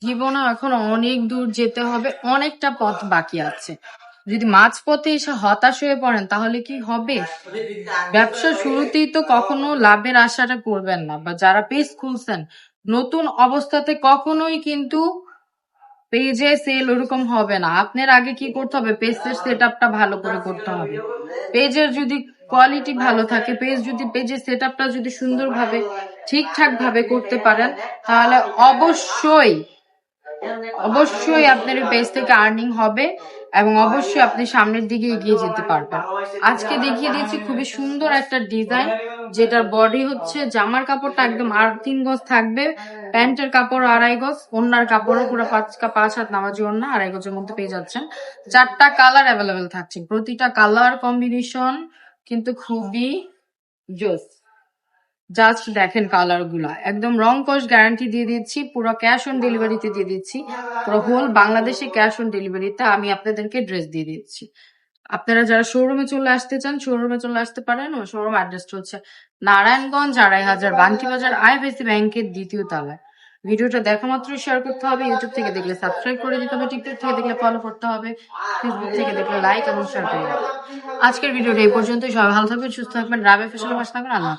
জীবনে এখন অনেক দূর যেতে হবে, অনেকটা পথ বাকি আছে। যদি মাঝপথে এসে হতাশ হয়ে পড়েন তাহলে কি হবে? ব্যবসা শুরুতেই তো কখনো লাভের আশাটা করবেন না, বা যারা পেজ খুলছেন নতুন অবস্থাতে কখনোই কিন্তু পেজে সেল ওরকম হবে না। আপনার আগে কি করতে হবে? পেজের সেট আপটা ভালো করে করতে হবে। পেজের যদি কোয়ালিটি ভালো থাকে, পেজের সেট আপটা যদি সুন্দরভাবে ঠিকঠাক ভাবে করতে পারেন, তাহলে অবশ্যই অবশ্যই আপনার এই পেজ থেকে আর্নিং হবে এবং অবশ্যই আপনি সামনের দিকে এগিয়ে যেতে পারবেন। আজকে দেখিয়ে দিচ্ছি খুবই সুন্দর একটা ডিজাইন, যেটার বডি হচ্ছে জামার কাপড়টা একদম 3.5 গজ থাকবে, প্যান্টের কাপড় 2.5 গজ, ওড়নার কাপড়ও পুরো 5 হাত নামাজি ওড়না 2.5 গজের মধ্যে পেয়ে যাচ্ছেন। 4টা কালার অ্যাভেলেবেল থাকছে, প্রতিটা কালার কম্বিনেশন কিন্তু খুবই জোস। জাস্ট দেখেন কালার গুলা, একদম রং কস গ্যারান্টি দিয়ে দিচ্ছি, পুরো ক্যাশ অন ডেলিভারিতে দিয়ে দিচ্ছি, পুরো হোল বাংলাদেশে ক্যাশ অন ডেলিভারিতে আমি আপনাদেরকে ড্রেস দিয়ে দিচ্ছি। আপনারা যারা শোরুমে চলে আসতে চান শোরুমে চলে আসতে পারেন। ও শোরুম অ্যাড্রেসটা হচ্ছে নারায়ণগঞ্জ 2.5 বান্টি বাজার আইএফএসি ব্যাংকের 2য় তলায়। ভিডিওটা দেখা মাত্রই শেয়ার করতে হবে, ইউটিউব থেকে দেখলে সাবস্ক্রাইব করে দিতে হবে, টিকটক থেকে দেখলে ফলো করতে হবে, ফেসবুক থেকে দেখলে লাইক এবং শেয়ার করে দিতে হবে। আজকের ভিডিওটা এই পর্যন্তই। সবাই ভালো থাকবেন, সুস্থ থাকবেন, রাবে ফেশনের পাশে থাকবেন। আল্লাহ।